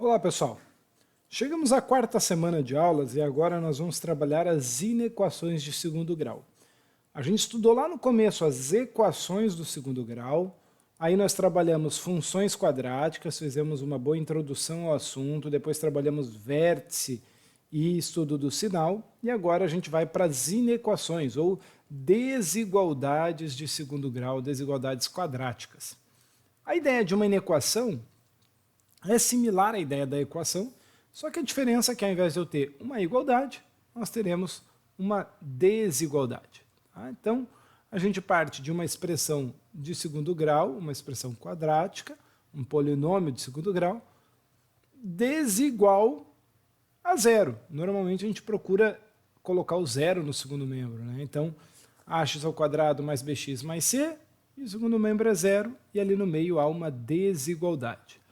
Olá pessoal, chegamos à quarta semana de aulas e agora nós vamos trabalhar as inequações de segundo grau. A gente estudou lá no começo as equações do segundo grau, aí nós trabalhamos funções quadráticas, fizemos uma boa introdução ao assunto, depois trabalhamos vértice e estudo do sinal, e agora a gente vai para as inequações ou desigualdades de segundo grau, desigualdades quadráticas. A ideia de uma inequação é similar à ideia da equação, só que a diferença é que ao invés de eu ter uma igualdade, nós teremos uma desigualdade. Tá? Então, a gente parte de uma expressão de segundo grau, uma expressão quadrática, um polinômio de segundo grau, desigual a zero. Normalmente a gente procura colocar o zero no segundo membro. Né? Então, ax ao quadrado mais bx mais c, e o segundo membro é zero, e ali no meio há uma desigualdade.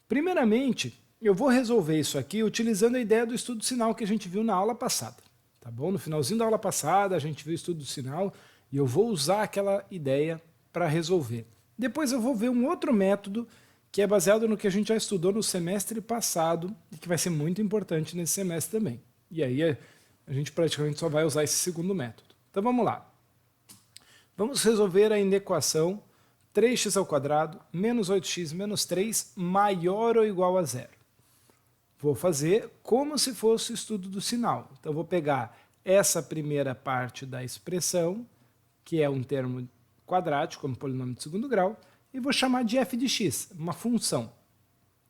Primeiramente, eu vou resolver isso aqui utilizando a ideia do estudo do sinal que a gente viu na aula passada. Tá bom? No finalzinho da aula passada, a gente viu o estudo do sinal e eu vou usar aquela ideia para resolver. Depois eu vou ver um outro método que é baseado no que a gente já estudou no semestre passado e que vai ser muito importante nesse semestre também. E aí a gente praticamente só vai usar esse segundo método. Então vamos lá. Vamos resolver a inequação 3x ao quadrado menos 8x menos 3 maior ou igual a zero. Vou fazer como se fosse o estudo do sinal. Então, vou pegar essa primeira parte da expressão, que é um termo quadrático, como polinômio de segundo grau, e vou chamar de f de x, uma função.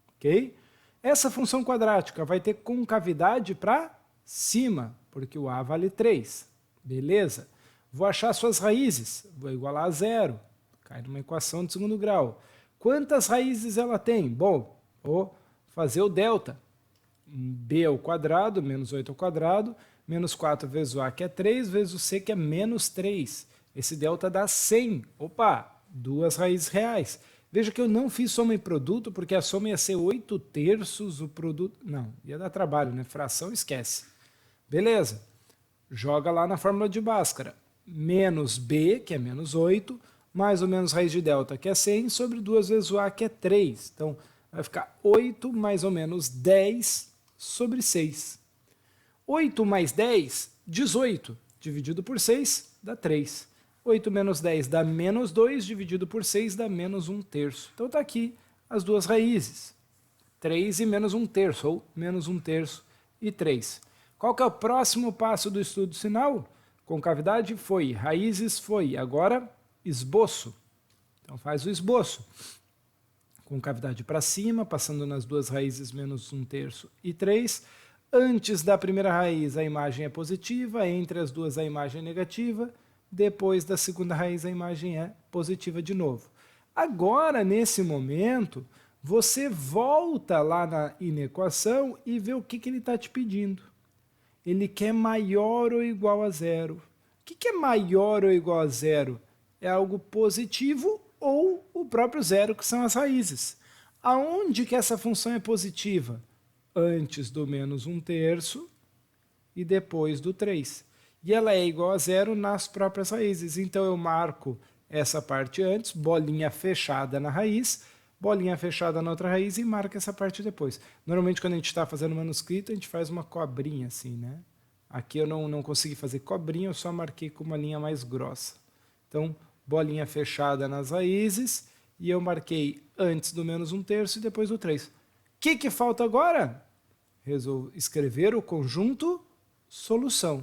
Ok? Essa função quadrática vai ter concavidade para cima, porque o a vale 3. Beleza? Vou achar suas raízes, vou igualar a zero. Cai numa equação de segundo grau. Quantas raízes ela tem? Bom, vou fazer o delta. B ao quadrado, menos 8 ao quadrado, menos 4 vezes o A, que é 3, vezes o C, que é menos 3. Esse delta dá 100. Opa, duas raízes reais. Veja que eu não fiz soma em produto, porque a soma ia ser 8 terços o produto. Não, ia dar trabalho, né? Fração, esquece. Beleza. Joga lá na fórmula de Bhaskara. Menos B, que é menos 8, mais ou menos raiz de delta, que é 100, sobre 2 vezes o A, que é 3. Então, vai ficar 8 mais ou menos 10 sobre 6. 8 mais 10, 18. Dividido por 6, dá 3. 8 menos 10 dá menos 2, dividido por 6 dá menos 1 terço. Então, está aqui as duas raízes. 3 e menos 1 terço, ou menos 1 terço e 3. Qual que é o próximo passo do estudo sinal? Concavidade foi, raízes foi, agora esboço. Então faz o esboço. Concavidade para cima, passando nas duas raízes menos 1 terço e 3. Antes da primeira raiz a imagem é positiva, entre as duas a imagem é negativa, depois da segunda raiz a imagem é positiva de novo. Agora, nesse momento, você volta lá na inequação e vê o que ele está te pedindo. Ele quer maior ou igual a zero. O que é maior ou igual a zero? É algo positivo ou o próprio zero, que são as raízes. Aonde que essa função é positiva? Antes do menos 1 terço e depois do 3. E ela é igual a zero nas próprias raízes. Então eu marco essa parte antes, bolinha fechada na raiz, bolinha fechada na outra raiz e marca essa parte depois. Normalmente quando a gente está fazendo manuscrito, a gente faz uma cobrinha assim, né? Aqui eu não consegui fazer cobrinha, eu só marquei com uma linha mais grossa. Então, bolinha fechada nas raízes, e eu marquei antes do menos 1 terço e depois do 3. O que falta agora? Resolvo escrever o conjunto solução.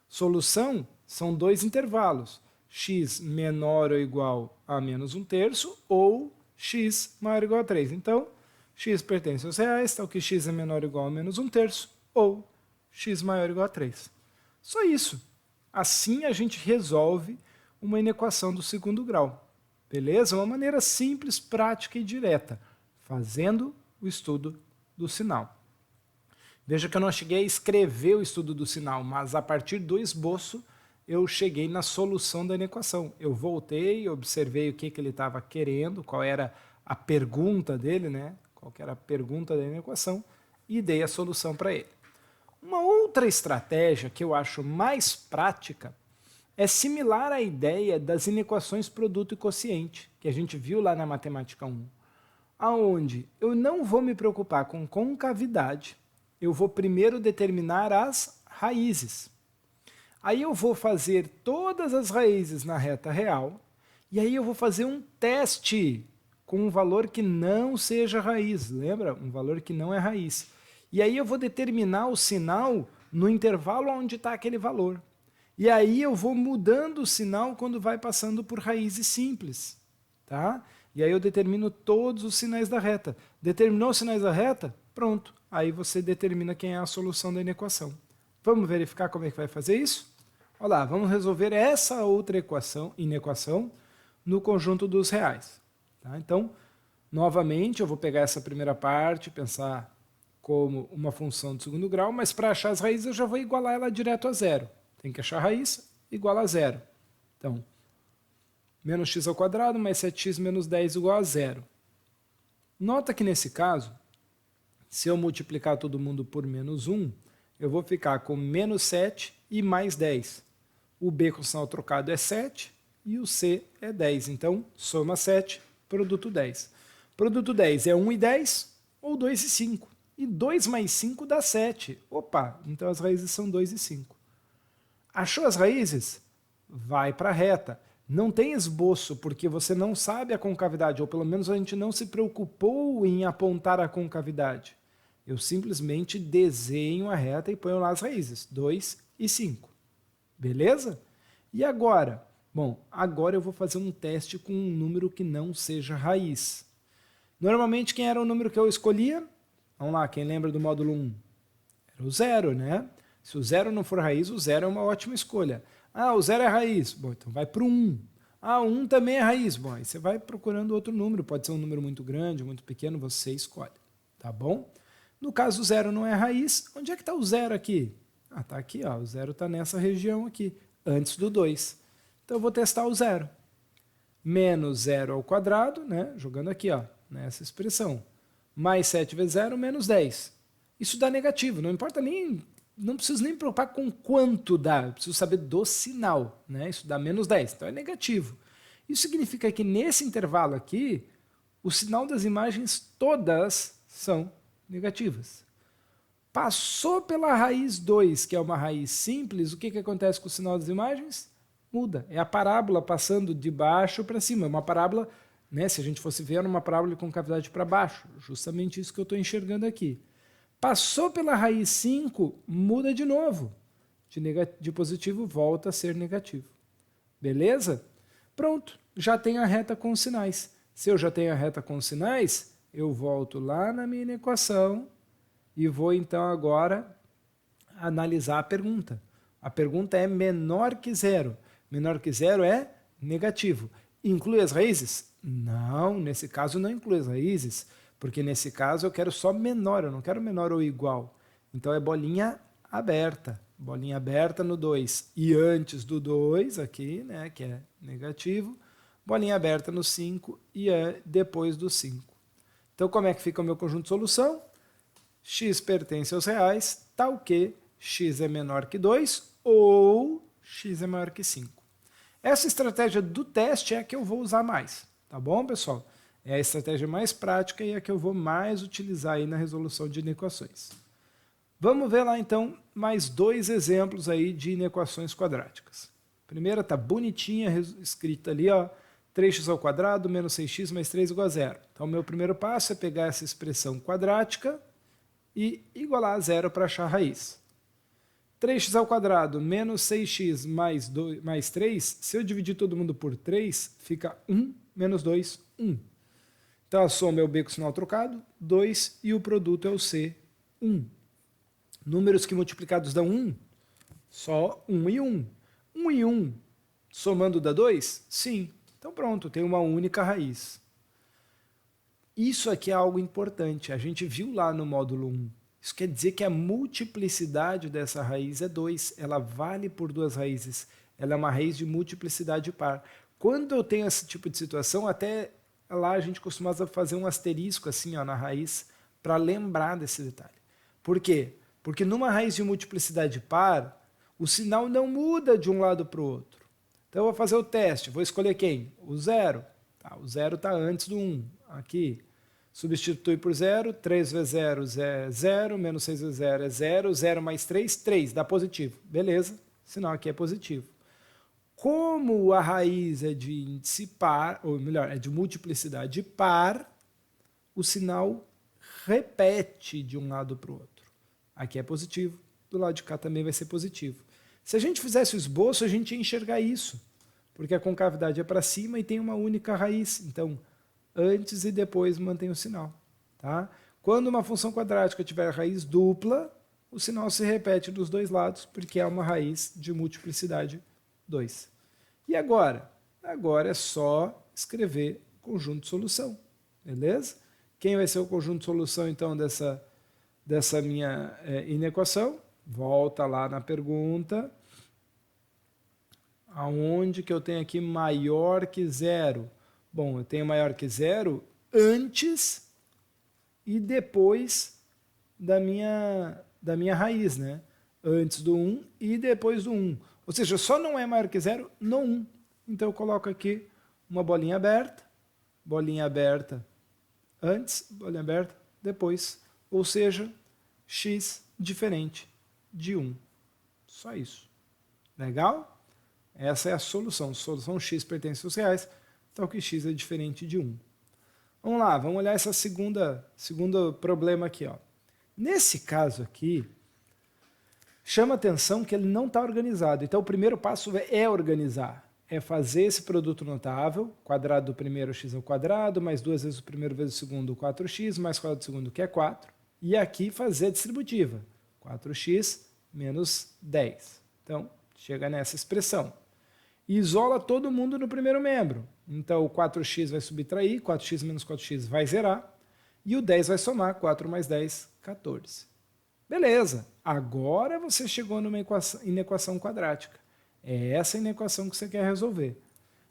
Solução são dois intervalos, x menor ou igual a menos 1 terço ou x maior ou igual a 3. Então, x pertence aos reais, tal que x é menor ou igual a menos 1 terço ou x maior ou igual a 3. Só isso. Assim a gente resolve uma inequação do segundo grau. Beleza? Uma maneira simples, prática e direta, fazendo o estudo do sinal. Veja que eu não cheguei a escrever o estudo do sinal, mas a partir do esboço eu cheguei na solução da inequação. Eu voltei, observei o que ele estava querendo, qual era a pergunta dele, né? Qual que era a pergunta da inequação, e dei a solução para ele. Uma outra estratégia que eu acho mais prática é similar à ideia das inequações produto e quociente, que a gente viu lá na matemática 1. aonde eu não vou me preocupar com concavidade, eu vou primeiro determinar as raízes. Aí eu vou fazer todas as raízes na reta real, e aí eu vou fazer um teste com um valor que não seja raiz, lembra? Um valor que não é raiz. E aí eu vou determinar o sinal no intervalo onde está aquele valor. E aí eu vou mudando o sinal quando vai passando por raízes simples, tá? E aí eu determino todos os sinais da reta. Determinou os sinais da reta? Pronto. Aí você determina quem é a solução da inequação. Vamos verificar como é que vai fazer isso? Olha lá, vamos resolver essa outra inequação no conjunto dos reais. Tá? Então, novamente, eu vou pegar essa primeira parte, pensar como uma função de segundo grau, mas para achar as raízes eu já vou igualar ela direto a zero. Tem que achar a raiz, igual a zero. Então, menos x ao quadrado mais 7x menos 10 igual a zero. Nota que nesse caso, se eu multiplicar todo mundo por menos 1, eu vou ficar com menos 7 e mais 10. O b com sinal trocado é 7 e o c é 10. Então, soma 7, produto 10. Produto 10 é 1 e 10 ou 2 e 5. E 2 mais 5 dá 7. Opa, então as raízes são 2 e 5. Achou as raízes? Vai para a reta. Não tem esboço, porque você não sabe a concavidade, ou pelo menos a gente não se preocupou em apontar a concavidade. Eu simplesmente desenho a reta e ponho lá as raízes, 2 e 5. Beleza? E agora? Bom, agora eu vou fazer um teste com um número que não seja raiz. Normalmente, quem era o número que eu escolhia? Vamos lá, quem lembra do módulo 1? Era o 0, né? Se o 0 não for raiz, o 0 é uma ótima escolha. Ah, o 0 é raiz. Bom, então vai para o 1. Ah, o 1 também é raiz. Bom, aí você vai procurando outro número. Pode ser um número muito grande, muito pequeno, você escolhe. Tá bom? No caso, o 0 não é raiz. Onde é que está o 0 aqui? Ah, está aqui, ó. O 0 está nessa região aqui, antes do 2. Então, eu vou testar o 0. Menos 0 ao quadrado, né? Jogando aqui, ó, nessa expressão. Mais 7 vezes 0, menos 10. Isso dá negativo. Não importa nem... Não preciso nem me preocupar com quanto dá, eu preciso saber do sinal, né? Isso dá menos 10, então é negativo. Isso significa que nesse intervalo aqui, o sinal das imagens todas são negativas. Passou pela raiz 2, que é uma raiz simples, o que acontece com o sinal das imagens? Muda. É a parábola passando de baixo para cima. É uma parábola, né? Se a gente fosse ver, era uma parábola com cavidade para baixo. Justamente isso que eu estou enxergando aqui. Passou pela raiz 5, muda de novo. De positivo volta a ser negativo. Beleza? Pronto, já tenho a reta com os sinais. Se eu já tenho a reta com os sinais, eu volto lá na minha equação e vou então agora analisar a pergunta. A pergunta é menor que zero. Menor que zero é negativo. Inclui as raízes? Não, nesse caso não inclui as raízes. Porque nesse caso eu quero só menor, eu não quero menor ou igual. Então é bolinha aberta. Bolinha aberta no 2 e antes do 2 aqui, né, que é negativo. Bolinha aberta no 5 e depois do 5. Então como é que fica o meu conjunto de solução? X pertence aos reais, tal que x é menor que 2 ou x é maior que 5. Essa estratégia do teste é a que eu vou usar mais. Tá bom, pessoal? É a estratégia mais prática e a que eu vou mais utilizar aí na resolução de inequações. Vamos ver lá então mais dois exemplos aí de inequações quadráticas. A primeira está bonitinha, escrita ali, ó, 3x ao quadrado menos 6x mais 3 igual a zero. Então o meu primeiro passo é pegar essa expressão quadrática e igualar a zero para achar a raiz. 3x ao quadrado menos 6x mais 3, se eu dividir todo mundo por 3, fica 1 menos 2, 1. Então a soma é o b com sinal trocado, 2, e o produto é o c, 1. Números que multiplicados dão 1, só 1 e 1. 1 e 1 somando dá 2? Sim. Então pronto, tem uma única raiz. Isso aqui é algo importante, a gente viu lá no módulo 1. Isso quer dizer que a multiplicidade dessa raiz é 2, ela vale por duas raízes. Ela é uma raiz de multiplicidade par. Quando eu tenho esse tipo de situação, até lá a gente costumava fazer um asterisco assim, ó, na raiz para lembrar desse detalhe. Por quê? Porque numa raiz de multiplicidade par, o sinal não muda de um lado para o outro. Então eu vou fazer o teste, vou escolher quem? O 0. Tá, o 0 está antes do 1, aqui. Substitui por zero, 3 vezes 0 é 0, menos 6 vezes 0 é 0, 0 mais 3, 3, dá positivo. Beleza, sinal aqui é positivo. Como a raiz é de índice par, ou melhor, é de multiplicidade par, o sinal repete de um lado para o outro. Aqui é positivo, do lado de cá também vai ser positivo. Se a gente fizesse o esboço, a gente ia enxergar isso, porque a concavidade é para cima e tem uma única raiz. Então, antes e depois mantém o sinal. Tá? Quando uma função quadrática tiver raiz dupla, o sinal se repete dos dois lados, porque é uma raiz de multiplicidade 2. E agora? Agora é só escrever o conjunto de solução. Beleza? Quem vai ser o conjunto de solução, então, dessa minha inequação? Volta lá na pergunta. Aonde que eu tenho aqui maior que zero? Bom, eu tenho maior que zero antes e depois da minha raiz, né? Antes do 1 e depois do 1. Ou seja, só não é maior que zero no 1. Então eu coloco aqui uma bolinha aberta antes, bolinha aberta depois. Ou seja, x diferente de 1. Só isso. Legal? Essa é a solução. Solução x pertence aos reais, então que x é diferente de 1. Vamos lá, vamos olhar esse segundo problema aqui. Ó. Nesse caso aqui, chama atenção que ele não está organizado. Então o primeiro passo é organizar. É fazer esse produto notável, quadrado do primeiro x ao quadrado, mais 2 vezes o primeiro vezes o segundo, 4x, mais quadrado do segundo, que é 4. E aqui fazer a distributiva, 4x menos 10. Então, chega nessa expressão. E isola todo mundo no primeiro membro. Então, o 4x vai subtrair, 4x menos 4x vai zerar, e o 10 vai somar, 4 mais 10, 14. Beleza, agora você chegou numa inequação quadrática. É essa inequação que você quer resolver.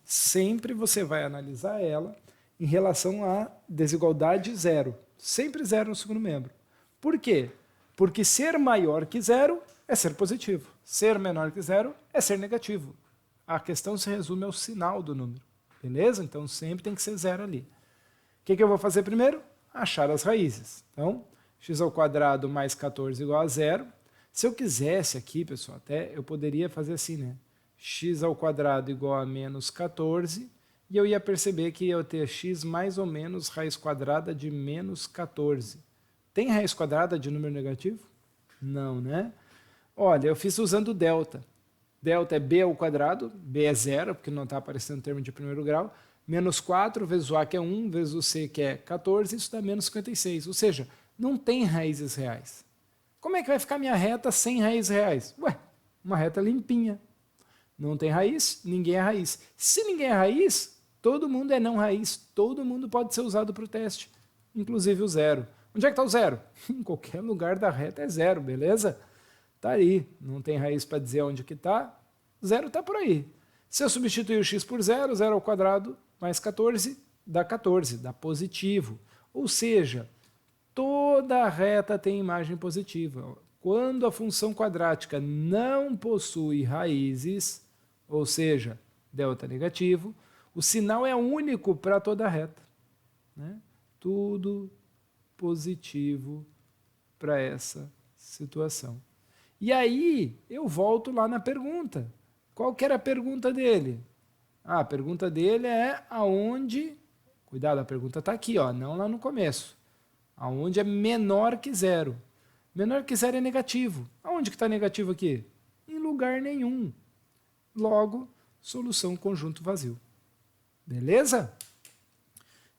Sempre você vai analisar ela em relação à desigualdade zero. Sempre zero no segundo membro. Por quê? Porque ser maior que zero é ser positivo. Ser menor que zero é ser negativo. A questão se resume ao sinal do número. Beleza? Então sempre tem que ser zero ali. O que eu vou fazer primeiro? Achar as raízes. Então, x ao quadrado mais 14 igual a zero. Se eu quisesse aqui, pessoal, até eu poderia fazer assim, né? X ao quadrado igual a menos 14, e eu ia perceber que eu ia ter x mais ou menos raiz quadrada de menos 14. Tem raiz quadrada de número negativo? Não, né? Olha, eu fiz usando delta. Delta é b ao quadrado, b é zero, porque não está aparecendo o termo de primeiro grau, menos 4 vezes o a, que é 1, vezes o c, que é 14, isso dá menos 56. Ou seja, não tem raízes reais. Como é que vai ficar minha reta sem raízes reais? Ué, uma reta limpinha. Não tem raiz, ninguém é raiz. Se ninguém é raiz, todo mundo é não raiz. Todo mundo pode ser usado para o teste, inclusive o zero. Onde é que está o zero? Em qualquer lugar da reta é zero, beleza? Está aí, não tem raiz para dizer onde que está, zero está por aí. Se eu substituir o x por zero, zero ao quadrado mais 14, dá positivo. Ou seja, toda a reta tem imagem positiva. Quando a função quadrática não possui raízes, ou seja, delta negativo, o sinal é único para toda a reta. Né? Tudo positivo para essa situação. E aí, eu volto lá na pergunta. Qual que era a pergunta dele? A pergunta dele é aonde... Cuidado, a pergunta está aqui, ó, não lá no começo. Aonde é menor que zero. Menor que zero é negativo. Aonde que está negativo aqui? Em lugar nenhum. Logo, solução conjunto vazio. Beleza?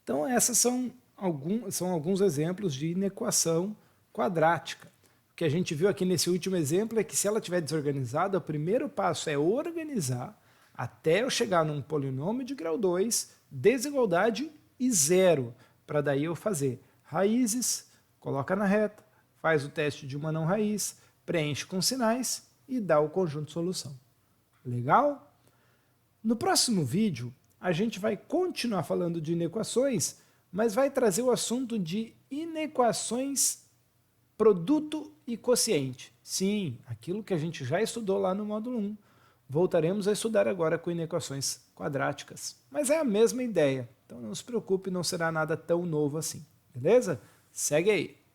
Então, esses são alguns exemplos de inequação quadrática. O que a gente viu aqui nesse último exemplo é que se ela estiver desorganizada, o primeiro passo é organizar até eu chegar num polinômio de grau 2, desigualdade e zero, para daí eu fazer raízes, coloca na reta, faz o teste de uma não raiz, preenche com sinais e dá o conjunto de solução. Legal? No próximo vídeo, a gente vai continuar falando de inequações, mas vai trazer o assunto de inequações produto e quociente. Sim, aquilo que a gente já estudou lá no módulo 1. Voltaremos a estudar agora com inequações quadráticas. Mas é a mesma ideia, então não se preocupe, não será nada tão novo assim. Beleza? Segue aí.